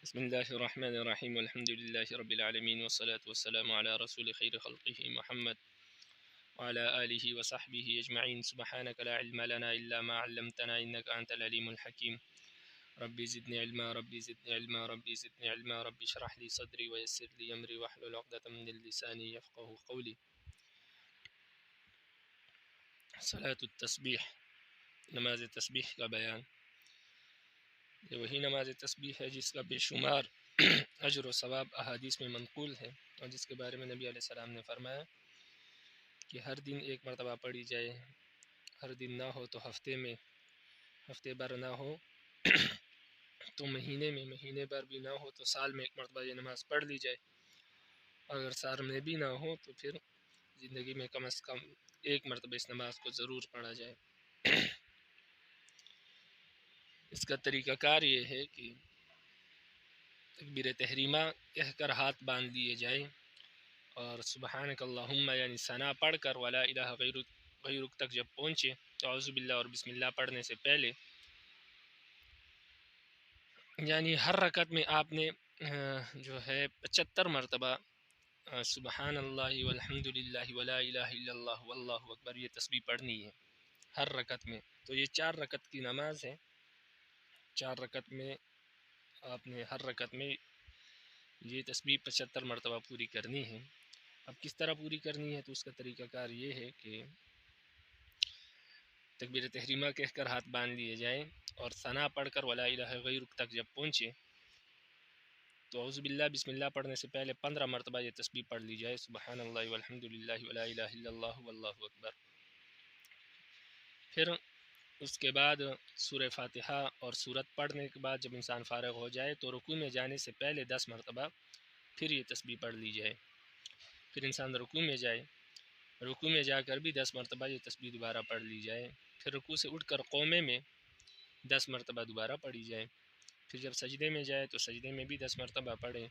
بسم الله الرحمن الرحيم والحمد لله رب العالمين والصلاة والسلام على رسول خير خلقه محمد وعلى آله وصحبه أجمعين. سبحانك لا علم لنا إلا ما علمتنا إنك أنت العليم الحكيم. ربي زدني علما ربي زدني علما ربي زدني علما ربي اشرح لي صدري ويسر لي أمري واحلل عقدة من اللسان يفقه قولي. صلاة التسبیح، نماز تسبیح کا بیان. یہ وہی نماز تسبیح ہے جس کا بے شمار اجر و ثواب احادیث میں منقول ہے، اور جس کے بارے میں نبی علیہ السلام نے فرمایا کہ ہر دن ایک مرتبہ پڑھی جائے، ہر دن نہ ہو تو ہفتے بھر نہ ہو تو مہینے بھر بھی نہ ہو تو سال میں ایک مرتبہ یہ نماز پڑھ لی جائے. اگر سال میں بھی نہ ہو تو پھر زندگی میں کم از کم ایک مرتبہ اس نماز کو ضرور پڑھا جائے. اس کا طریقہ کار یہ ہے کہ تکبیر تحریمہ کہہ کر ہاتھ باندھ لیے جائیں اور سبحانک اللہم یعنی ثنا پڑھ کر ولا الہ غیرک تک جب پہنچے تو اعوذ باللہ اور بسم اللہ پڑھنے سے پہلے یعنی ہر رکعت میں آپ نے جو ہے 75 مرتبہ سبحان اللہ والحمد للہ ولا الہ الا اللہ واللہ اکبر یہ تسبیح پڑھنی ہے ہر رکعت میں. تو یہ 4 رکعت کی نماز ہے. 4 رکعت میں آپ نے ہر رکعت میں یہ تسبیح 75 مرتبہ پوری کرنی ہے. اب کس طرح پوری کرنی ہے تو اس کا طریقہ کار یہ ہے کہ تکبیر تحریمہ کہہ کر ہاتھ باندھ لیے جائیں اور ثنا پڑھ کر ولا الہ غیرک تک جب پہنچے تو اعوذ باللہ بسم اللہ پڑھنے سے پہلے 15 مرتبہ یہ تسبیح پڑھ لی جائے سبحان اللہ والحمد للہ ولا الہ الا اللہ واللہ اکبر. پھر اس کے بعد سورہ فاتحہ اور سورت پڑھنے کے بعد جب انسان فارغ ہو جائے تو رکوع میں جانے سے پہلے 10 مرتبہ پھر یہ تسبیح پڑھ لی جائے. پھر انسان رکوع میں جائے، رکوع میں جا کر بھی 10 مرتبہ یہ تسبیح دوبارہ پڑھ لی جائے. پھر رکوع سے اٹھ کر قومے میں 10 مرتبہ دوبارہ پڑھی جائے. پھر جب سجدے میں جائے تو سجدے میں بھی 10 مرتبہ پڑھے.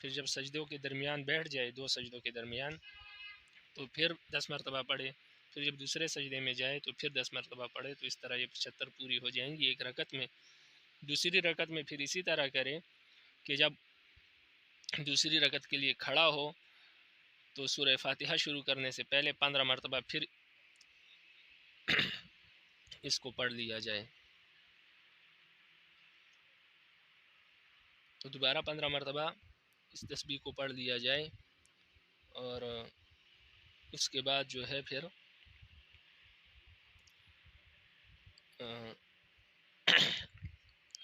پھر جب سجدوں کے درمیان بیٹھ جائے 2 سجدوں کے درمیان تو پھر 10 مرتبہ پڑھے. پھر جب دوسرے سجدے میں جائے تو پھر 10 مرتبہ پڑھے. تو اس طرح یہ 75 پوری ہو جائیں گی ایک رکعت میں. دوسری رکعت میں پھر اسی طرح کرے کہ جب دوسری رکعت کے لیے کھڑا ہو تو سورہ فاتحہ شروع کرنے سے پہلے 15 مرتبہ پھر اس کو پڑھ لیا جائے. تو دوبارہ 15 مرتبہ اس تسبیح کو پڑھ لیا جائے اور اس کے بعد جو ہے پھر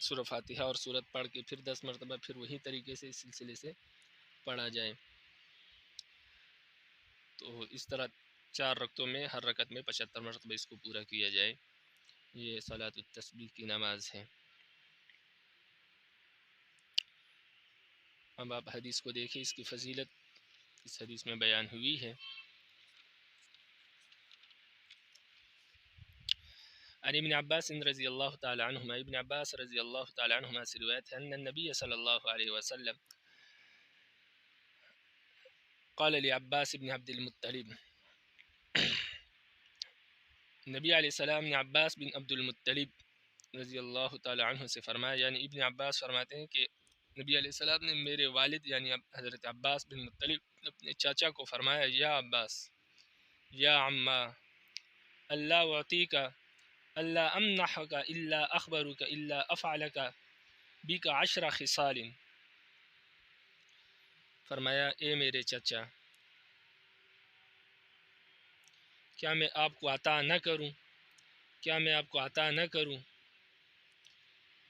سورہ فاتحہ اور سورت پڑھ کے پھر 10 مرتبہ پھر وہی طریقے سے اس سلسلے سے پڑھا جائے. تو اس طرح 4 رکعتوں میں ہر رکعت میں 75 مرتبہ اس کو پورا کیا جائے. یہ صلاۃ التسبیح کی نماز ہے. اب آپ حدیث کو دیکھیں، اس کی فضیلت اس حدیث میں بیان ہوئی ہے. عن ابن عباس رضی اللہ تعالی عنہما، ابن عباس رضی اللہ تعالی عنہما سے روایت ہے ان النبی صلی اللہ علیہ وسلم قال لعباس بن عبد المطلب، نبی علیہ السلام نے عباس بن عبد المطلب رضی اللہ تعالی عنہ سے فرمایا، یعنی ابن عباس فرماتے ہیں کہ نبی علیہ السلام نے میرے والد یعنی حضرت عباس بن مطلب اپنے چاچا کو فرمایا، یا عباس یا عما اللہ وعطیک اللہ امنحک الا اخبرک الا افعلک بک 10 خصال. فرمایا اے میرے چچا، کیا میں آپ کو عطا نہ کروں، کیا میں آپ کو عطا نہ کروں،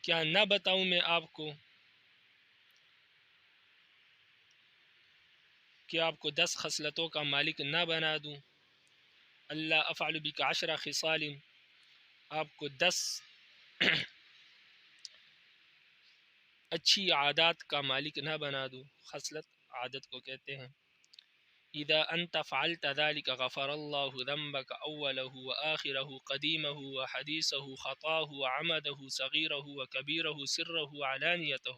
کیا نہ بتاؤں میں آپ کو کہ آپ کو 10 خصلتوں کا مالک نہ بنا دوں. اللہ افعل بک 10 خصال، آپ کو 10 اچھی عادات کا مالک نہ بنا دوں. خصلت عادت کو کہتے ہیں. اذا انت فعلت ذلك غفر الله ذنبك اوله واخره قديمه وحديثه خطاه وعمده صغيره وكبيره سره وعلانيته.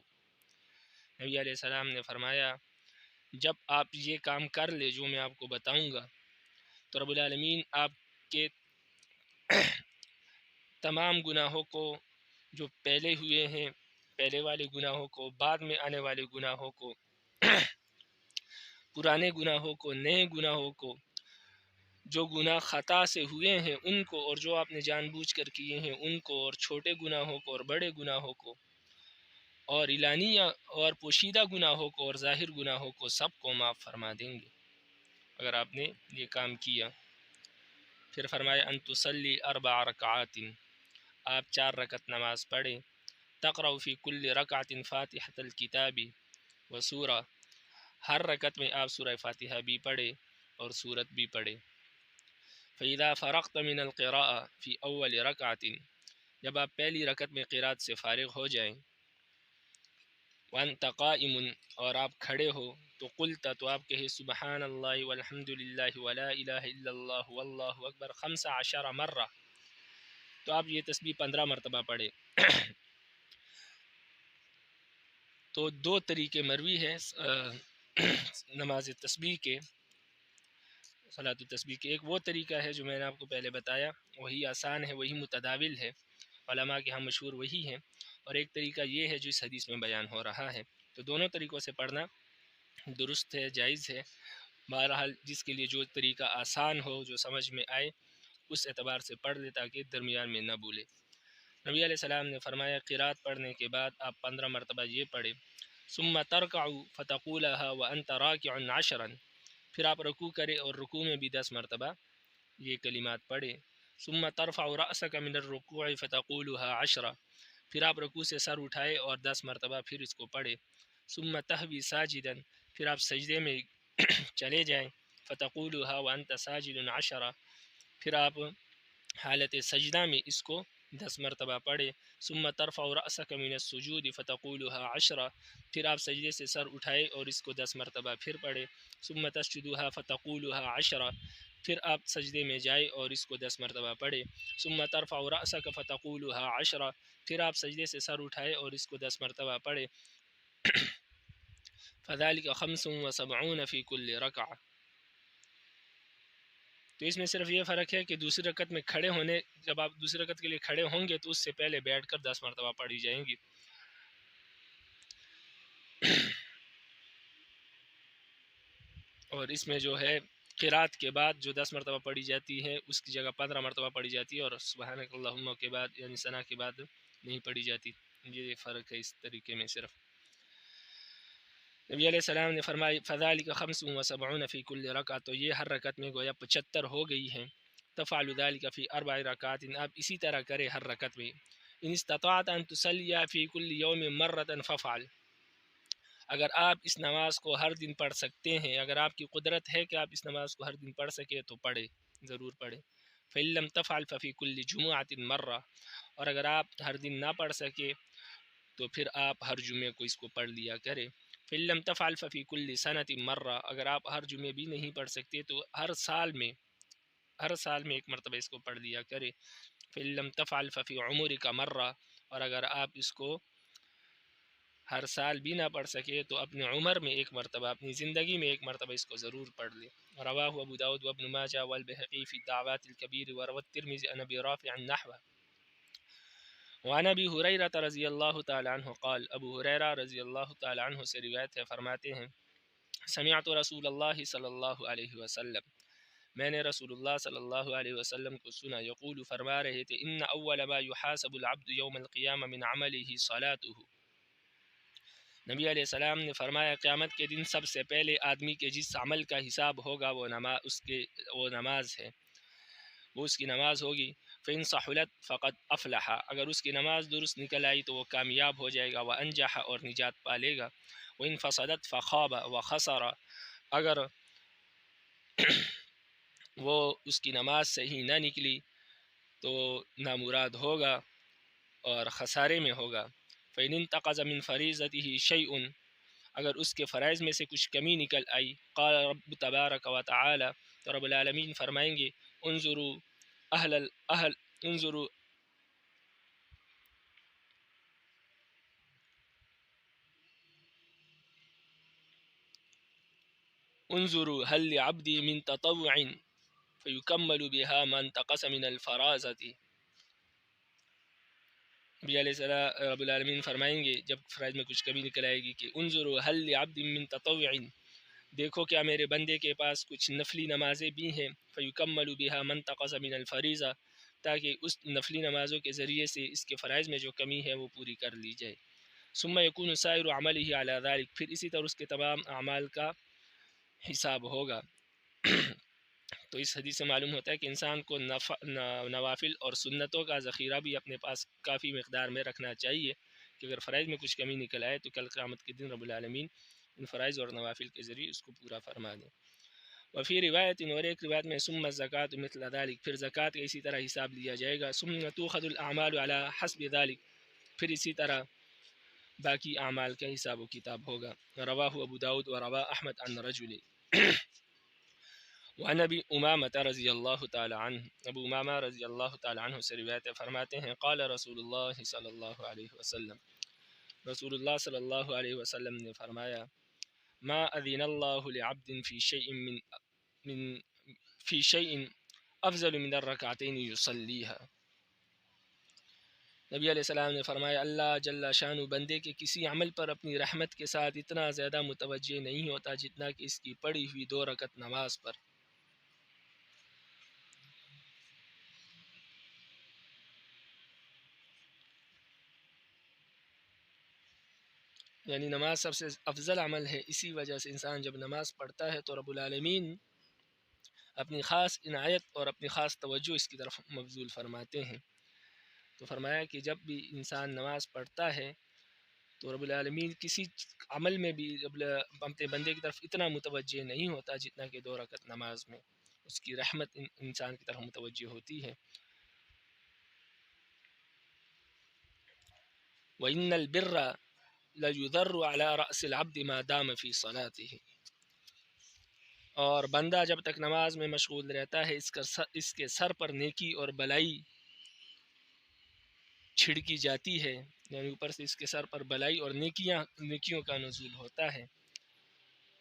نبی علیہ السلام نے فرمایا جب آپ یہ کام کر لے جو میں آپ کو بتاؤں گا تو رب العالمین آپ کے تمام گناہوں کو جو پہلے ہوئے ہیں پہلے والے گناہوں کو، بعد میں آنے والے گناہوں کو، پرانے گناہوں کو، نئے گناہوں کو، جو گناہ خطا سے ہوئے ہیں ان کو، اور جو آپ نے جان بوجھ کر کیے ہیں ان کو، اور چھوٹے گناہوں کو اور بڑے گناہوں کو، اور اعلانیہ اور پوشیدہ گناہوں کو اور ظاہر گناہوں کو، سب کو معاف فرما دیں گے اگر آپ نے یہ کام کیا۔ پھر فرمایا ان تصلی 4 رکعات، آپ 4 رکعت نماز پڑھیں، تقرأ فی کل رکعت فاتحۃ الکتاب و سورہ، ہر رکعت میں آپ سورہ فاتحہ بھی پڑھیں اور سورت بھی پڑھیں۔ فإذا فرغت من القراءة فی اول رکعت، جب آپ پہلی رکعت میں قرات سے فارغ ہو جائیں، وانت قائم، اور آپ کھڑے ہو، تو قلت، تو آپ کہے سبحان اللہ والحمد للہ ولا الہ الا اللہ واللہ اکبر 15 مرہ، تو آپ یہ تسبیح 15 مرتبہ پڑھے۔ تو 2 طریقے مروی ہیں نماز تسبیح کے، صلاۃ التسبیح کے۔ ایک وہ طریقہ ہے جو میں نے آپ کو پہلے بتایا، وہی آسان ہے، وہی متداول ہے، علماء کے ہاں مشہور وہی ہے، اور ایک طریقہ یہ ہے جو اس حدیث میں بیان ہو رہا ہے۔ تو دونوں طریقوں سے پڑھنا درست ہے، جائز ہے۔ بہرحال جس کے لیے جو طریقہ آسان ہو، جو سمجھ میں آئے، اس اعتبار سے پڑھ لے تاکہ درمیان میں نہ بھولے۔ نبی علیہ السلام نے فرمایا قرات پڑھنے کے بعد آپ 15 مرتبہ یہ پڑھیں، ثم ترکع فتقولها وانت راکع 10، پھر آپ رکوع کرے اور رکوع میں بھی 10 مرتبہ یہ کلمات پڑھے۔ ثم ترفع رأسك من الركوع فتقولها 10، پھر آپ رکوع سے سر اٹھائے اور 10 مرتبہ پھر اس کو پڑھے۔ ثم تهوی ساجدا، پھر آپ سجدے میں چلے جائیں، فتقولها وانت ساجد 10، پھر آپ حالت سجدہ میں اس کو 10 مرتبہ پڑھے۔ ثم ترفع رأسك من السجود فتقولها 10، پھر آپ سجدے سے سر اٹھائے اور اس کو 10 مرتبہ پھر پڑھے۔ ثم تسجدها فتقولها 10، پھر آپ سجدے میں جائے اور اس کو 10 مرتبہ پڑھے۔ ثم ترفع رأسك فتقولها 10، پھر آپ سجدے سے سر اٹھائے اور اس کو 10 مرتبہ پڑھے۔ فذلك 75 في كل ركعة۔ تو اس میں صرف یہ فرق ہے کہ دوسری رکعت میں کھڑے ہونے، جب آپ دوسری رکعت کے لیے کھڑے ہوں گے تو اس سے پہلے بیٹھ کر 10 مرتبہ پڑھی جائیں گی۔ اور اس میں جو ہے قرات کے بعد جو 10 مرتبہ پڑھی جاتی ہے اس کی جگہ 15 مرتبہ پڑھی جاتی ہے، اور سبحانک اللہم کے بعد یعنی ثنا کے بعد نہیں پڑھی جاتی۔ یہ فرق ہے اس طریقے میں صرف۔ نبی علیہ السلام نے فرمایا فذلك 75 فی کل رکعہ، تو یہ ہر رکعت میں گویا 75 ہو گئی ہیں۔ تفعل ذلك فی 4 رکعات، آپ اسی طرح کرے ہر رکعت میں۔ ان استطعت ان تصلی فی کل یوم مرۃ فافعل، اگر آپ اس نماز کو ہر دن پڑھ سکتے ہیں، اگر آپ کی قدرت ہے کہ آپ اس نماز کو ہر دن پڑھ سکے تو پڑھے، ضرور پڑھے۔ فإن لم تفعل ففي كل جمعة مرة، اور اگر آپ ہر دن نہ پڑھ سکے تو پھر آپ ہر جمعے کو اس کو پڑھ لیا کرے۔ فإن لم تفعل ففي كل سنة مرة، اگر آپ ہر جمعے بھی نہیں پڑھ سکتے تو ہر سال میں ایک مرتبہ اس کو پڑھ لیا کرے۔ فإن لم تفعل ففي عمرك مرة، اور اگر آپ اس کو ہر سال بھی نہ پڑھ سکے تو اپنے عمر میں ایک مرتبہ، اپنی زندگی میں ایک مرتبہ اس کو ضرور پڑھ لے۔ رواہ ابو داؤد وابن ماجہ والبہقی فی الدعوات الکبیر، وروى الترمذی عن ابی رافع نحوہ۔ وعن ابی ہریرہ رضی اللہ تعالی عنہ قال، ابو ہریرہ رضی اللہ تعالی عنہ سے روایت ہے، فرماتے ہیں سمعت رسول اللہ صلی اللہ علیہ وسلم، میں نے رسول اللہ صلی اللہ علیہ وسلم کو سنا، یقول، فرما رہے تھے، ان اول ما یحاسب العبد یوم القیامہ من عملہ صلاته، نبی علیہ السلام نے فرمایا قیامت کے دن سب سے پہلے آدمی کے جس عمل کا حساب ہوگا وہ نماز ہے، وہ اس کی نماز ہوگی۔ فإن صحلت فقد افلح، اگر اس کی نماز درست نکل آئی تو وہ کامیاب ہو جائے گا، وانجح، اور نجات پالے گا۔ وإن فسدت فخاب وخسر، اگر وہ اس کی نماز صحیح نہ نکلی تو نامراد ہوگا اور خسارے میں ہوگا۔ فإن انتقض من فریضته شیء، اگر اس کے فرائض میں سے کچھ کمی نکل آئی، قال رب تبارک و تعالی، تو رب العالمین فرمائیں گے انظروا هل لعبدی من تطوع فیکمل بها ما انتقص من الفرائض، نبی علیہ السلام رب العالمین فرمائیں گے جب فرائض میں کچھ کمی نکل آئے گی کہ انظروا هل لعبد من تطوع، دیکھو کیا میرے بندے کے پاس کچھ نفلی نمازیں بھی ہیں، فیکمل بها من تقص من الفریضہ، تاکہ اس نفلی نمازوں کے ذریعے سے اس کے فرائض میں جو کمی ہے وہ پوری کر لی جائے۔ ثم یکون سائر عمله علی ذلک، پھر اسی طرح اس کے تمام اعمال کا حساب ہوگا۔ تو اس حدیث سے معلوم ہوتا ہے کہ انسان کو نوافل اور سنتوں کا ذخیرہ بھی اپنے پاس کافی مقدار میں رکھنا چاہیے کہ اگر فرائض میں کچھ کمی نکل آئے تو کل قیامت کے دن رب العالمین ان فرائض اور نوافل کے ذریعے اس کو پورا فرما دیں۔ وفی روایت، اور ایک روایت میں ثم الزکوٰۃ مثل ذلک، پھر زکوٰۃ کا اسی طرح حساب لیا جائے گا۔ ثم تؤخذ الاعمال علی حسب ذلک، پھر اسی طرح باقی اعمال کا حساب و کتاب ہوگا۔ رواہ ابو داؤد و رواہ احمد عن رجل وعن ابی امامہ رضی اللہ تعالی عنہ، ابو امامہ رضی اللہ تعالی عنہ سے روایت فرماتے ہیں قال رسول اللہ صلی اللہ علیہ وسلم، رسول اللہ صلی اللہ علیہ وسلم نے فرمایا ما اذن اللہ لعبد من فی شیء افضل من الرکعتین یصلیھا، نبی علیہ السلام نے فرمایا اللہ جل شانہ بندے کے کسی عمل پر اپنی رحمت کے ساتھ اتنا زیادہ متوجہ نہیں ہوتا جتنا کہ اس کی پڑھی ہوئی 2 رکعت نماز پر۔ یعنی نماز سب سے افضل عمل ہے، اسی وجہ سے انسان جب نماز پڑھتا ہے تو رب العالمین اپنی خاص عنایت اور اپنی خاص توجہ اس کی طرف مبذول فرماتے ہیں۔ تو فرمایا کہ جب بھی انسان نماز پڑھتا ہے تو رب العالمین کسی عمل میں بھی اپنے بندے کی طرف اتنا متوجہ نہیں ہوتا جتنا کہ 2 رکعت نماز میں اس کی رحمت انسان کی طرف متوجہ ہوتی ہے۔ وَإِنَّ الْبِرَّ لَيُضَرُّ عَلَى رَأْسِ الْعَبْدِ مَا دَامَ فِي صَلَاتِهِ، اور بندہ جب تک نماز میں مشغول رہتا ہے اس کے سر پر نیکی اور بلائی چھڑکی جاتی ہے، یعنی اوپر سے اس کے سر پر بلائی اور نیکیوں کا نزول ہوتا ہے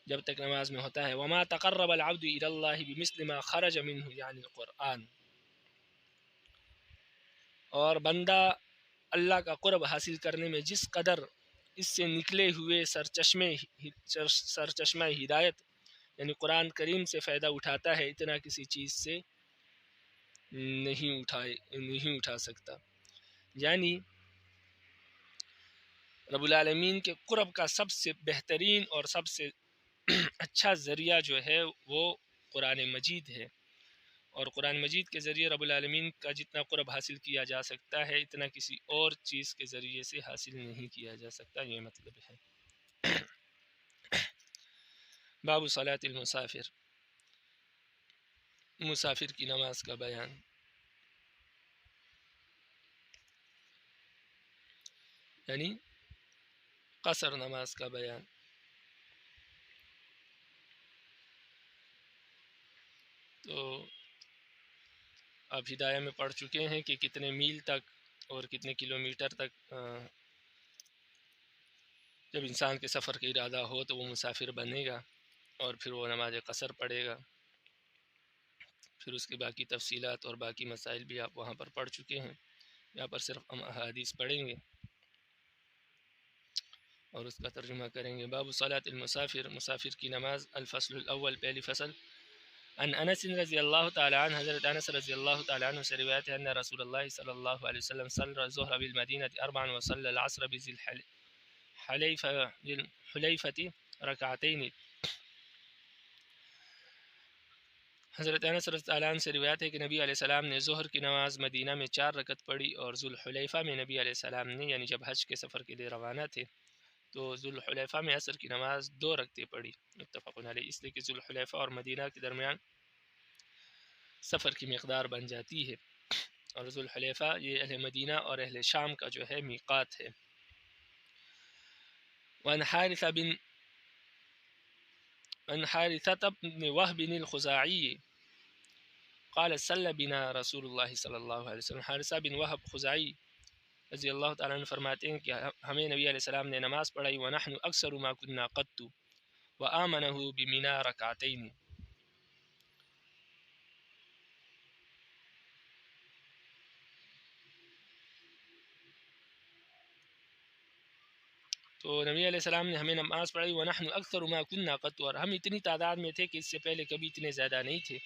جب تک نماز میں ہوتا ہے۔ وَمَا تَقَرَّبَ الْعَبْدُ إِلَى اللَّهِ بِمِثْلِ مَا خَرَجَ مِنْهُ یعنی القرآن، اور بندہ اللہ کا قرب حاصل کرنے میں جس قدر اس سے نکلے ہوئے سرچشمہ ہدایت یعنی قرآن کریم سے فائدہ اٹھاتا ہے اتنا کسی چیز سے نہیں اٹھا سکتا۔ یعنی رب العالمین کے قرب کا سب سے بہترین اور سب سے اچھا ذریعہ جو ہے وہ قرآن مجید ہے، اور قرآن مجید کے ذریعے رب العالمین کا جتنا قرب حاصل کیا جا سکتا ہے اتنا کسی اور چیز کے ذریعے سے حاصل نہیں کیا جا سکتا، یہ مطلب ہے۔ باب صلاۃ المسافر، مسافر کی نماز کا بیان۔ یعنی قصر نماز کا بیان۔ تو آپ ہدایہ میں پڑھ چکے ہیں کہ کتنے میل تک اور کتنے کلومیٹر تک جب انسان کے سفر کا ارادہ ہو تو وہ مسافر بنے گا اور پھر وہ نماز قصر پڑھے گا۔ پھر اس کی باقی تفصیلات اور باقی مسائل بھی آپ وہاں پر پڑھ چکے ہیں، یہاں پر صرف ہم احادیث پڑھیں گے اور اس کا ترجمہ کریں گے۔ باب صلاۃ المسافر، مسافر کی نماز۔ الفصل الاول، پہلی فصل۔ عن انس رضی اللہ تعالی عنہ، حضرت انس رضی اللہ تعالی عنہ سے روایت ہے ان رسول اللہ صلی اللہ علیہ وسلم صلی الظہر بالمدینہ اربعا وصلی العصر بذی الحلیفۃ رکعتین۔ حضرت انس رضی اللہ عنہ سے روایت ہے کہ نبی علیہ السلام نے ظہر کی نماز مدینہ میں 4 رکعت پڑھی، اور ذوالحلیفہ میں نبی علیہ السلام نے یعنی جب حج کے سفر کے لیے روانہ تھے تو ذوالحلیفہ میں عصر کی نماز 2 رکعتیں پڑھی، متفق علیہ، اس لیے کہ ذوالحلیفہ اور مدینہ کے درمیان سفر کی مقدار بن جاتی ہے، اور ذوالحلیفہ یہ اہل مدینہ اور اہل شام کا جو ہے میقات ہے۔ عن حارثة بن وهب الخزاعي قال صلى بنا رسول اللہ صلی اللہ علیہ وسلم، حارثہ بن وہب خزاعی رضی اللہ تعالیٰ عنہ فرماتے ہیں کہ ہمیں نبی علیہ السلام نے نماز پڑھائی ونحن اکثر ما كنا قط وآمنه بمنا رکعتین، تو نبی علیہ السلام نے ہمیں نماز پڑھائی، ونحن اکثر ما كنا قط، اور ہم اتنی تعداد میں تھے کہ اس سے پہلے کبھی اتنے زیادہ نہیں تھے.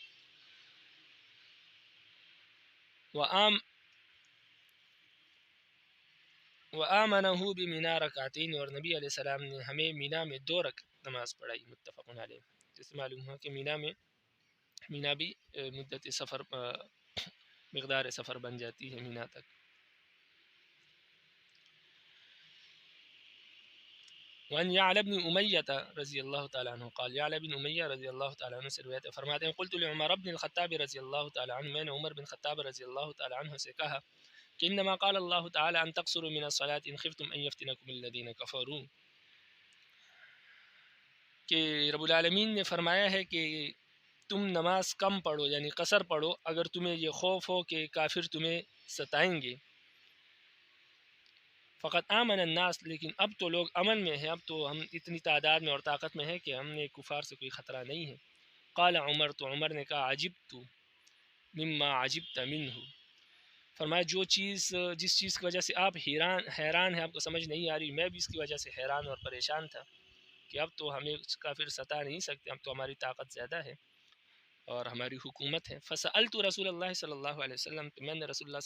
وآمنه بمنا رکعتین، اور نبی علیہ السلام نے ہمیں مینا میں 2 رکعت نماز پڑھائی. متفق علیہ. جس سے معلوم ہوا کہ مینا بھی مدت سفر مقدار سفر بن جاتی ہے مینا تک. وان یعلی بن امیہ رضی اللہ تعالیٰ عنہ قال، یعلی بن امیہ رضی اللہ تعالیٰ عنہ سے روایت ہے، فرماتے ہیں قلت لعمر بن الخطاب رضی اللہ تعالیٰ عنہ، میں نے عمر بن خطاب رضی اللہ تعالیٰ عنہ سے کہا کہ انما قال اللہ تعالیٰ ان تقصروا من الصلاة ان خفتم ان یفتنکم الذین کفروا، کہ رب العالمین نے فرمایا ہے کہ تم نماز کم پڑھو، یعنی قصر پڑھو، اگر تمہیں یہ خوف ہو کہ کافر تمہیں ستائیں گے. فقط آمن الناس، لیکن اب تو لوگ امن میں ہیں، اب تو ہم اتنی تعداد میں اور طاقت میں ہیں کہ ہم نے کفار سے کوئی خطرہ نہیں ہے. قال عمر، تو عمر نے کہا عجبت مما عجبت منہ، فرمایا جس چیز کی وجہ سے آپ حیران ہیں، آپ کو سمجھ نہیں آ رہی، میں بھی اس کی وجہ سے حیران اور پریشان تھا کہ اب تو ہمیں کافر ستا نہیں سکتے، اب تو ہماری طاقت زیادہ ہے اور ہماری حکومت ہے. فسألت رسول اللہ صلی اللہ علیہ وسلم، تو میں نے رسول اللہ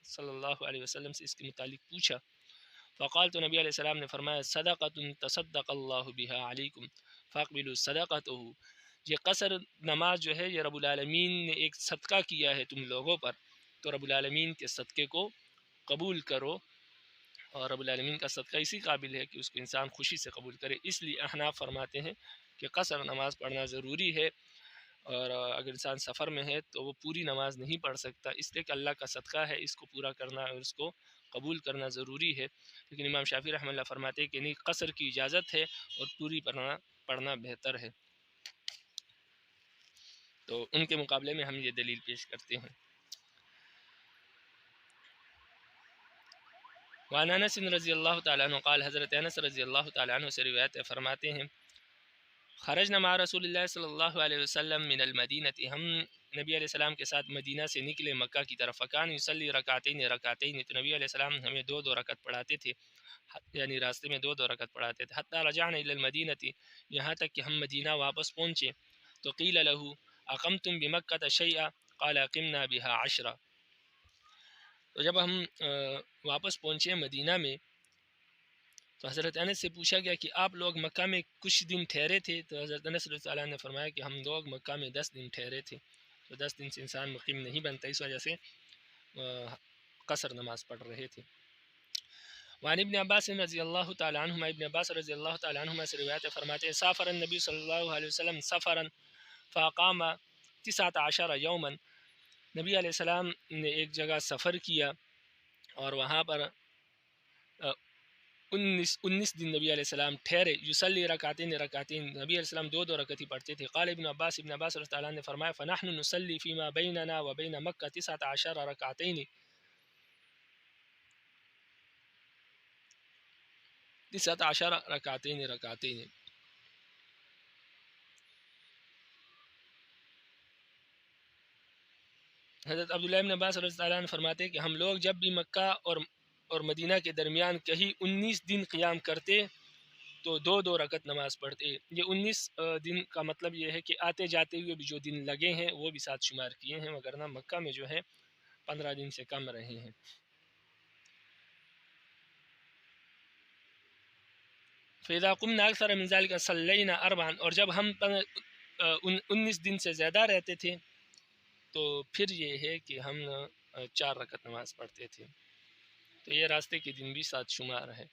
صلی اللہ علیہ وسلم سے اس کے متعلق پوچھا. فقال، تو نبی علیہ السلام نے فرمایا صدقۃ تصدق اللہ بها علیکم فاقبلوا صدقتہ، یہ قصر نماز جو ہے یہ رب العالمین نے ایک صدقہ کیا ہے تم لوگوں پر، تو رب العالمین کے صدقے کو قبول کرو. اور رب العالمین کا صدقہ اسی قابل ہے کہ اس کو انسان خوشی سے قبول کرے. اس لیے احناف فرماتے ہیں کہ قصر نماز پڑھنا ضروری ہے، اور اگر انسان سفر میں ہے تو وہ پوری نماز نہیں پڑھ سکتا، اس لیے کہ اللہ کا صدقہ ہے، اس کو پورا کرنا اور اس کو قبول کرنا ضروری ہے. لیکن امام شافعی رحمہ اللہ فرماتے ہیں کہ نہیں، قصر کی اجازت ہے اور پوری پڑھنا بہتر ہے. تو ان کے مقابلے میں ہم یہ دلیل پیش کرتے ہیں. وعن انس رضی اللہ تعالیٰ عنہ قال، حضرت انس رضی اللہ تعالیٰ عنہ سے روایت فرماتے ہیں خرجنا مع رسول اللہ صلی اللہ علیہ وسلم من المدینہ، ہم نبی علیہ السلام کے ساتھ مدینہ سے نکلے مکہ کی طرف. فکان یصلی رکعتین، تو نبی علیہ السلام ہمیں 2 رکعت پڑھاتے تھے، یعنی راستے میں 2 رکعت پڑھاتے تھے. حتی رجعنا الی المدینہ، یہاں تک کہ ہم مدینہ واپس پہنچے. تو قیل له اقمتم بمکہ شیئا قال اقمنا بها 10. تو جب ہم واپس پہنچے مدینہ میں تو حضرت انس سے پوچھا گیا کہ آپ لوگ مکہ میں کچھ دن ٹھہرے تھے؟ تو حضرت انس رضی اللہ عنہ نے فرمایا کہ ہم لوگ مکہ میں 10 دن ٹھہرے تھے. تو 10 دن سے انسان مقیم نہیں بنتا، اس وجہ سے قصر نماز پڑھ رہے تھے. وعن ابن عباس رضی اللہ تعالی عنہما، ابن عباس رضی اللہ تعالی عنہما سے روایت فرماتے ہیں سافر النبی صلی اللہ علیہ وسلم سفرا فاقام 19 یوما، نبی علیہ السلام نے ایک جگہ سفر کیا اور وہاں پر 19 دن نبی علیہ السلام ٹھہرے. یصلی رکعتین، نبی علیہ السلام 2 رکعت ہی پڑھتے تھے. قال ابن عباس رضی اللہ عنہ نے فرمایا فنحن نصلی فيما بيننا وبين مکہ 19 رکعتین، 19 رکعتین. حضرت عبداللہ ابن عباس رضی اللہ عنہ فرماتے کہ ہم لوگ جب بھی مکہ اور مدینہ کے درمیان کہیں 19 دن قیام کرتے تو 2 رکعت نماز پڑھتے. یہ 19 دن کا مطلب یہ ہے کہ آتے جاتے ہوئے بھی جو دن لگے ہیں وہ بھی ساتھ شمار کیے ہیں، وگرنہ مکہ میں جو ہے 15 دن سے کم رہے ہیں. فَإِذَا قُمْنَا أَكْثَرَ مِنْ ذَلِكَ صَلَّيْنَا أَرْبَعًا، اور جب ہم 19 دن سے زیادہ رہتے تھے تو پھر یہ ہے کہ ہم 4 رکعت نماز پڑھتے تھے. تو یہ راستے کے دن بھی ساتھ شمار ہے،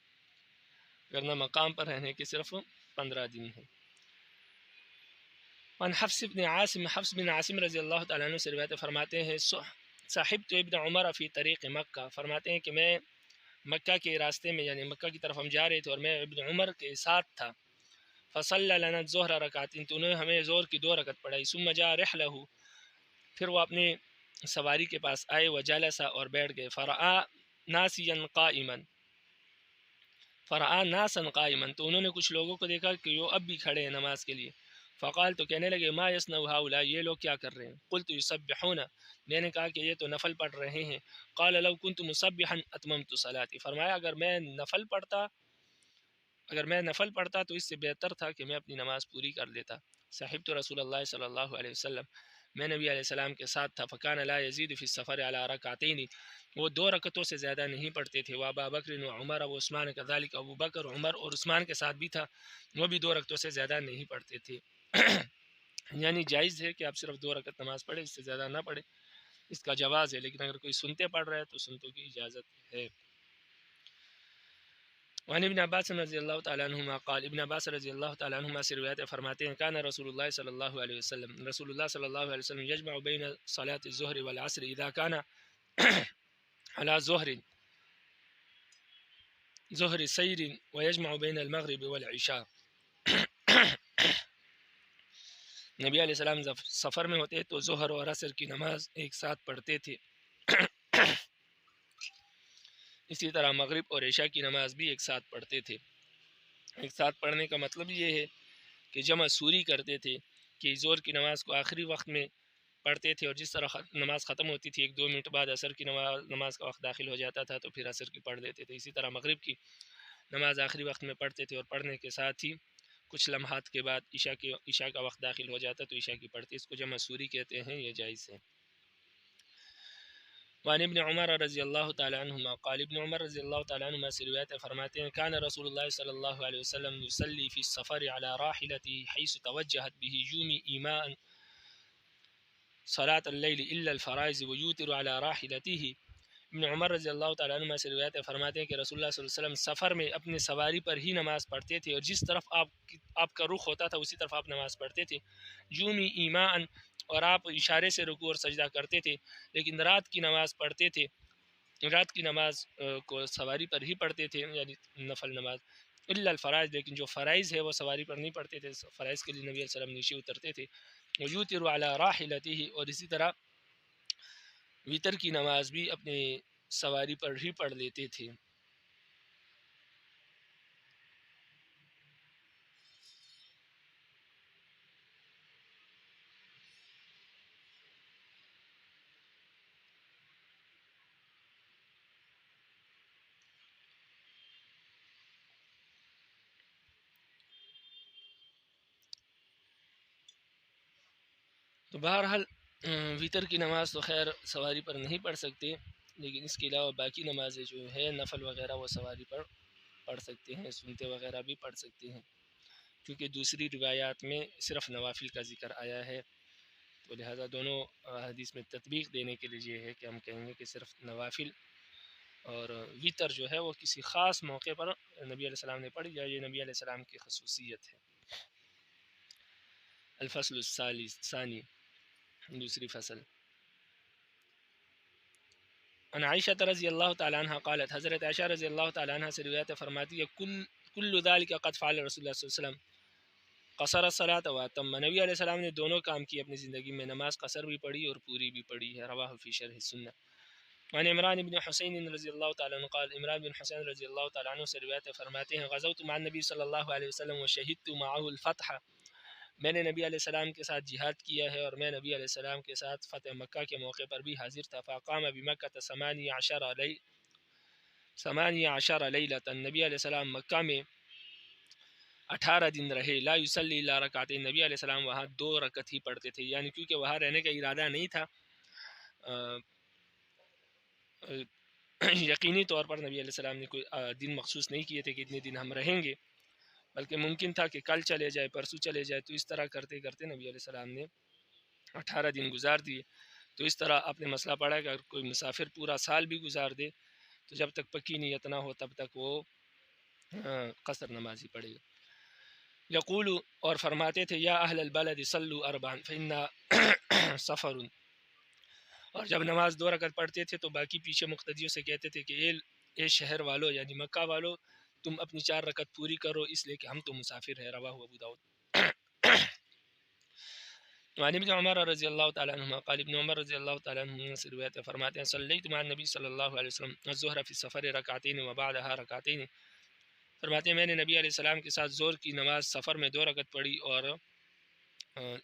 ورنہ مقام پر رہنے کے صرف 15 دن ہیں. وعن حفص بن عاصم رضی اللہ تعالیٰ عنہ سے روایت فرماتے ہیں صاحبت ابن عمر فی طریق مکہ، فرماتے ہیں کہ میں مکہ کے راستے میں، یعنی مکہ کی طرف ہم جا رہے تھے اور میں ابن عمر کے ساتھ تھا. فصلی لنا الظہر رکعتین، تو انہوں نے ہمیں ظہر کی 2 رکعت پڑھائی. ثم جاء رحلہ، پھر وہ اپنے سواری کے پاس آئے، وجلس اور بیٹھ گئے. فرآ ناسا قائما، تو انہوں نے کچھ لوگوں کو دیکھا کہ وہ اب بھی کھڑے ہیں نماز کے لیے. فقال، تو کہنے لگے ما یصنع هؤلاء، یہ لوگ کیا کر رہے ہیں؟ قلت یسبحون، میں نے کہا کہ یہ تو نفل پڑھ رہے ہیں. قال لو كنت مسبحا اتممت صلاتي، فرمایا اگر میں نفل پڑھتا اگر میں نفل پڑھتا تو اس سے بہتر تھا کہ میں اپنی نماز پوری کر لیتا. صاحب تو رسول اللہ صلی اللہ علیہ وسلم، میں نبی علیہ السلام کے ساتھ تھا. فکان لا یزید فی السفر علی رکعتین، وہ 2 رکعتوں سے زیادہ نہیں پڑھتے تھے. وابا بکر و عمر و عثمان کذالک، ابو بکر، عمر اور عثمان کے ساتھ بھی تھا، وہ بھی 2 رکعتوں سے زیادہ نہیں پڑھتے تھے. یعنی جائز ہے کہ آپ صرف 2 رکعت نماز پڑھیں، اس سے زیادہ نہ پڑھیں، اس کا جواز ہے. لیکن اگر کوئی سنتے پڑھ رہا ہے تو سنتوں کی اجازت ہے. وعن ابن عباس رضی اللہ تعالیٰ عنہما قال، ابن عباس رضی اللہ تعالیٰ عنہما سے روایت فرماتے ہیں کان رسول اللہ صلی اللہ علیہ وسلم، رسول اللہ صلی اللہ علیہ وسلم یجمع بین صلاة الظہر والعصر اذا کان علی ظہر سیر ویجمع بین المغرب والعشاء. نبی علیہ السلام جب سفر میں ہوتے تو ظہر اور عصر کی نماز ایک ساتھ پڑھتے تھے. اسی طرح مغرب اور عشاء کی نماز بھی ایک ساتھ پڑھتے تھے. ایک ساتھ پڑھنے کا مطلب یہ ہے کہ جمع سوری کرتے تھے کہ زور کی نماز کو آخری وقت میں پڑھتے تھے، اور جس طرح نماز ختم ہوتی تھی 1-2 منٹ بعد عصر کی نماز کا وقت داخل ہو جاتا تھا تو پھر عصر کی پڑھ لیتے تھے. اسی طرح مغرب کی نماز آخری وقت میں پڑھتے تھے، اور پڑھنے کے ساتھ ہی کچھ لمحات کے بعد عشاء کا وقت داخل ہو جاتا تو عشاء کی پڑھتے. اس کو جمع سوری کہتے ہیں، یہ جائز ہے. وعن ابن عمر رضی اللہ تعالیٰ عنہما قال، ابن عمر رضی اللہ تعالیٰ عنہما سے روایت فرماتے ہیں کان رسول اللہ صلی اللہ علیہ وسلم یصلی فی السفر علی راحلته حیث توجہت به یومی ایماء صلاة اللیل الا الفرائض ویوتر علی راحلته. ابن عمر رضی اللہ تعالیٰ عنہ سے روایت فرماتے ہیں کہ رسول اللہ صلی اللہ علیہ وسلم سفر میں اپنے سواری پر ہی نماز پڑھتے تھے، اور جس طرف آپ کا رخ ہوتا تھا اسی طرف آپ نماز پڑھتے تھے. یومی ایمان، اور آپ اشارے سے رکوع اور سجدہ کرتے تھے. لیکن رات کی نماز پڑھتے تھے، رات کی نماز کو سواری پر ہی پڑھتے تھے، یعنی نفل نماز. الا الفرائض، لیکن جو فرائض ہے وہ سواری پر نہیں پڑھتے تھے، فرائض کے لیے نبی علیہ السلام نیچے اترتے تھے. ویوتر علی راحلته، اور اسی طرح ویتر کی نماز بھی اپنے سواری پر ہی پڑھ لیتے تھے. تو بہرحال ویتر کی نماز تو خیر سواری پر نہیں پڑھ سکتے، لیکن اس کے علاوہ باقی نمازیں جو ہے نفل وغیرہ وہ سواری پر پڑھ سکتے ہیں، سنتے وغیرہ بھی پڑھ سکتے ہیں، کیونکہ دوسری روایات میں صرف نوافل کا ذکر آیا ہے. تو لہٰذا دونوں حدیث میں تطبیق دینے کے لیے یہ ہے کہ ہم کہیں گے کہ صرف نوافل اور ویتر جو ہے وہ کسی خاص موقع پر نبی علیہ السلام نے پڑھی، یا یہ نبی علیہ السلام کی خصوصیت ہے. الفصل الثانی، دوسری فصل. عن عائشہ رضی اللہ تعالیٰ عنہ قالت، حضرت عائشہ رضی اللہ تعالیٰ عنہ سے روایت فرماتی ہے کل ذالک قد فعل رسول اللہ صلی اللہ علیہ وسلم قصر الصلاۃ واتم. نبی علیہ السلام نے دونوں کام کیے اپنی زندگی میں، نماز قصر بھی پڑھی اور پوری بھی پڑھی ہے. رواہ فی شرح السنہ. وعن عمران بن حسین رضی اللہ تعالیٰ عنہ قال، عمران بن حسین رضی اللہ تعالیٰ عنہ سے روایت فرماتے ہیں غزوت مع النبی صلی اللہ علیہ وسلم وشہدت معه الفتح، میں نے نبی علیہ السلام کے ساتھ جہاد کیا ہے اور میں نبی علیہ السلام کے ساتھ فتح مکہ کے موقع پر بھی حاضر تھا. فاقام بمکہ 18 لیلۃ، نبی علیہ السلام مکہ میں 18 دن رہے. لا یصلی الا رکعتین، نبی علیہ السلام وہاں 2 رکعت ہی پڑھتے تھے، یعنی کیونکہ وہاں رہنے کا ارادہ نہیں تھا. یقینی طور پر نبی علیہ السلام نے کوئی دن مخصوص نہیں کیے تھے کہ اتنے دن ہم رہیں گے، بلکہ ممکن تھا کہ کل چلے جائے، پرسوں چلے جائے. تو اس طرح کرتے کرتے نبی علیہ السلام نے 18 دن گزار دیے. تو اس طرح آپ نے مسئلہ پڑھا کہ اگر کوئی مسافر پورا سال بھی گزار دے تو جب تک پکی نیت نہ ہو تب تک وہ قصر نماز ہی پڑھے گا. یقول، اور فرماتے تھے یا اہل البلد صلوا اربعا فإن سفر، اور جب نماز 2 رکعت پڑھتے تھے تو باقی پیچھے مقتدیوں سے کہتے تھے کہ اے شہر والو یعنی مکہ والو، تم اپنی 4 رکعت پوری کرو اس لیے کہ ہم تو مسافر ہیں. رواہ ابو داؤد. وعن ابن عمر رضی اللہ تعالیٰ عنہ قال، ابن عمر رضی اللہ تعالیٰ عنہ سے روایت فرماتے ہیں صلیت مع النبی صلی اللہ علیہ وسلم الظہر فی السفر رکعتین وبعدها رکعتین. فرماتے ہیں میں نے نبی علیہ السلام کے ساتھ ظہر کی نماز سفر میں 2 رکعت پڑھی اور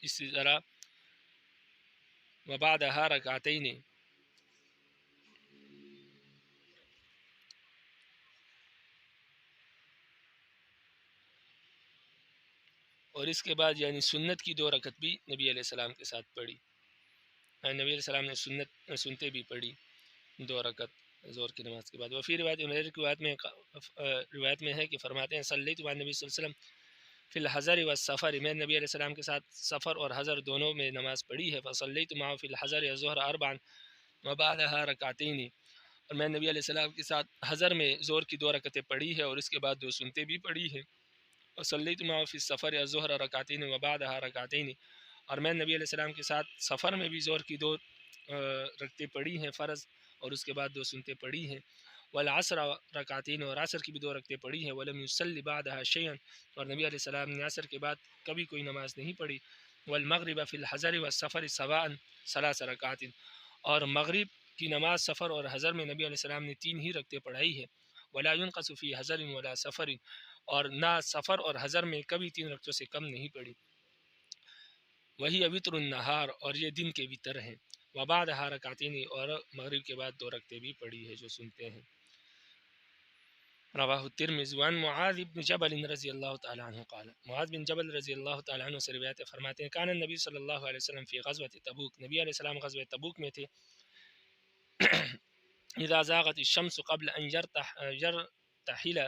اسی طرح وبعدها رکعتین. اور اس کے بعد یعنی سنت کی 2 رکعت بھی نبی علیہ السلام کے ساتھ پڑھی. نبی علیہ السلام نے سنتے بھی پڑھی 2 رکعت ظہر کی نماز کے بعد. وفی روایت میں ہے کہ فرماتے ہیں صلیت مع نبی صلی اللہ علیہ وسلم فی الحضر والسفر، میں نبی علیہ السلام کے ساتھ سفر اور حضر دونوں میں نماز پڑھی ہے. فصلیت معه فی الحضر الظہر 4 وبعدها رکعتین، اور میں نبی علیہ السلام کے ساتھ حضر میں ظہر کی 2 رکعتیں پڑھی ہے اور اس کے بعد 2 سنتے بھی پڑھی ہے. وصلیت معه فی السفر الظہر رکعتین وبعدها رکعتین، اور میں نبی علیہ السلام کے ساتھ سفر میں بھی ظہر کی 2 رکعتیں پڑھی ہیں فرض، اور اس کے بعد 2 سنتے پڑھی ہیں. والعصر رکعتین، اور عصر کی بھی 2 رکعتیں پڑھی ہیں. ولم یصلی بعدها شیئا، اور نبی علیہ السلام نے عصر کے بعد کبھی کوئی نماز نہیں پڑھی. والمغرب فی الحضر والسفر سواء 3 رکعات، اور مغرب کی نماز سفر اور حضر میں نبی علیہ السلام نے 3 ہی رکعتیں پڑھائی ہے. ولا ينقص فی حضر ولا سفر، اور نہ سفر اور حضر میں کبھی 3 رکعتوں سے کم نہیں پڑھی. وہی وتر النہار، اور یہ دن کے وتر ہیں. وبعدها رکعتین، اور مغرب کے بعد 2 رکعتیں بھی پڑھی ہے جو سنتے ہیں. رواہ الترمذی. عن معاذ بن جبل رضی اللہ تعالی عنہ قال، معاذ بن جبل رضی اللہ تعالی عنہ سے روایت فرماتے ہیں کان النبی صلی اللہ علیہ وسلم فی غزوۃ تبوک، نبی علیہ السلام غزوہ تبوک میں تھے. اذا زاغت الشمس قبل ان يرتحل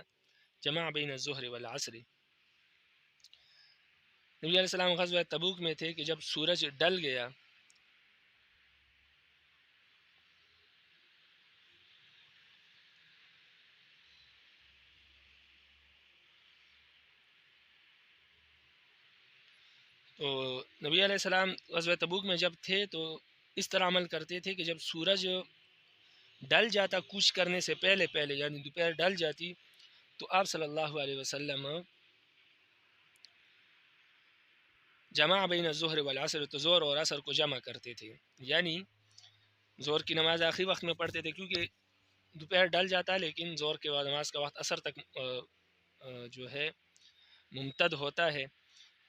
جمع بین الظہر والعصر، نبی علیہ السلام غزوہ تبوک میں تھے کہ جب سورج ڈل گیا تو نبی علیہ السلام غزوہ تبوک میں جب تھے تو اس طرح عمل کرتے تھے کہ جب سورج ڈل جاتا کوچ کرنے سے پہلے یعنی دوپہر ڈل جاتی تو آپ صلی اللہ علیہ وسلم جمع بین الظہر والعصر، تو ظہر اور عصر کو جمع کرتے تھے. یعنی ظہر کی نماز آخری وقت میں پڑھتے تھے کیونکہ دوپہر ڈل جاتا ہے، لیکن ظہر کے بعد نماز کا وقت عصر تک جو ہے ممتد ہوتا ہے.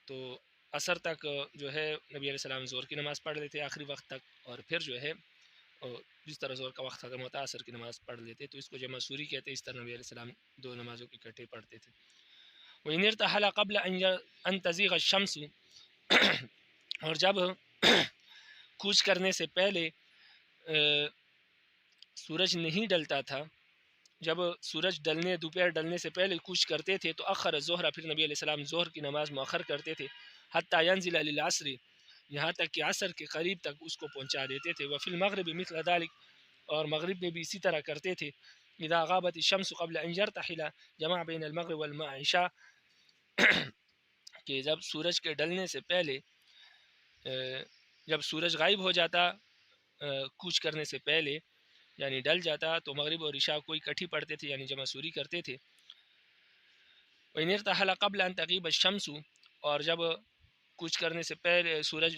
تو عصر تک جو ہے نبی علیہ السلام ظہر کی نماز پڑھ لیتے آخری وقت تک، اور پھر جو ہے جس طرح ظہر کا وقت ختم ہوتا ہے عصر کی نماز پڑھ لیتے. تو اس کو جمع سوری کہتے ہیں. اس طرح نبی علیہ السلام 2 نمازوں کی اکٹھے پڑھتے تھے. وَإِنِ ارْتَحَلَ قَبْلَ أَن تَزِيغَ الشَّمْسُ، اور جب کوچ کرنے سے پہلے سورج نہیں ڈلتا تھا، جب سورج دوپہر ڈلنے سے پہلے کوچ کرتے تھے تو اخر الظہر، پھر نبی علیہ السلام ظہر کی نماز مؤخر کرتے تھے. حتی ینزل للعصر، یہاں تک کہ عصر کے قریب تک اس کو پہنچا دیتے تھے. وفی المغرب مثل ذلك، اور مغرب میں بھی اسی طرح کرتے تھے. اذا غابت الشمس قبل ان يرتحل جمع بین المغرب والعشاء، کہ جب سورج کے ڈلنے سے پہلے جب سورج غائب ہو جاتا کوچ کرنے سے پہلے یعنی ڈل جاتا تو مغرب اور عشاء کو اکٹھی پڑھتے تھے یعنی جمع سوری کرتے تھے. وَإِنِ ارْتَحَلَ قَبْلَ أَن تَغِيبَ الشَّمْسُ، اور جب کوچ کرنے سے پہلے سورج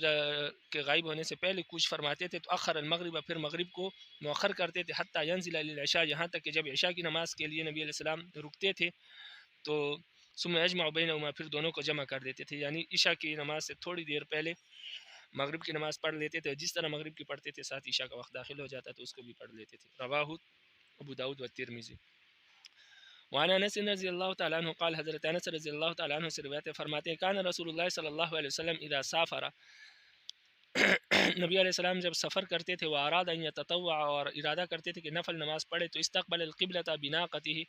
کے غائب ہونے سے پہلے کوچ فرماتے تھے تو اخر المغرب، پھر مغرب کو مؤخر کرتے تھے. حتی ینزل للعشاء، یہاں تک کہ جب عشاء کی نماز کے لیے نبی علیہ السلام رکتے تھے تو ثم یجمع بینہما، پھر دونوں کو جمع کر دیتے تھے. یعنی عشاء کی نماز سے تھوڑی دیر پہلے مغرب کی نماز پڑھ لیتے تھے، جس طرح مغرب کی پڑھتے تھے ساتھ عشاء کا وقت داخل ہو جاتا تو اس کو بھی پڑھ لیتے تھے. رواہ ابو داؤد و ترمذی. وعن انس رضی اللہ تعالیٰ عنہ قال، حضرت انس رضی اللہ تعالیٰ عنہ سے روایت فرماتے ہیں کان رسول اللہ صلی اللہ علیہ وسلم اذا سافر، نبی علیہ السلام جب سفر کرتے تھے، واراد ان یتطوع، اور ارادہ کرتے تھے کہ نفل نماز پڑھے، تو استقبل القبلۃ بناقتہ،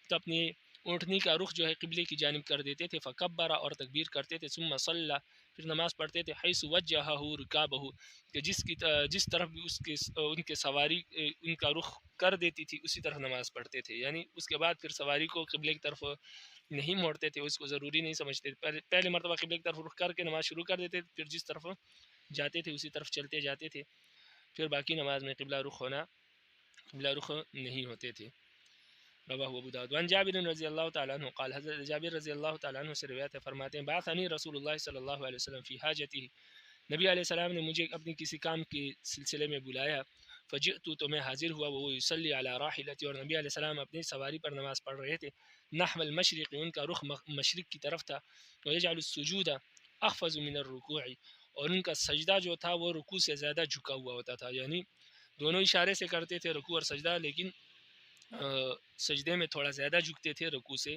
تو اپنی اونٹنی کا رخ جو ہے قبلے کی جانب کر دیتے تھے. فکبر، اور تکبیر کرتے تھے. ثم صلی، پھر نماز پڑھتے تھے. حیث وجہہ رکابہ، کہ جس طرف بھی ان کے سواری ان کا رخ کر دیتی تھی اسی طرح نماز پڑھتے تھے. یعنی اس کے بعد پھر سواری کو قبلے کی طرف نہیں موڑتے تھے، اس کو ضروری نہیں سمجھتے تھے. پہلے مرتبہ قبلے کی طرف رخ کر کے نماز شروع کر دیتے تھے، پھر جس طرف جاتے تھے اسی طرف چلتے جاتے تھے. پھر باقی نماز میں قبلہ رخ نہیں ہوتے تھے. رواہ ابو داؤد. وعن جابر رضی اللہ تعالیٰ عنہ قال، حضرت جابر رضی اللہ تعالیٰ عنہ سے روایت ہے فرماتے ہیں بعثنی رسول اللہ صلی اللہ علیہ وسلم فی حاجتہ، نبی علیہ السلام نے مجھے اپنی کسی کام کے سلسلے میں بلایا. فجئت، تو میں حاضر ہوا. وہ یصلی علی راحلتی، اور نبی علیہ السلام اپنی سواری پر نماز پڑھ رہے تھے. نحو المشرق، ان کا رخ مشرق کی طرف تھا. ویجعل السجود اخفض من الرکوع، اور ان کا سجدہ جو تھا وہ رکوع سے زیادہ جھکا ہوا ہوتا تھا. یعنی دونوں اشارے سے کرتے تھے رکوع اور سجدہ، لیکن سجدے میں تھوڑا زیادہ جھکتے تھے رکوع سے.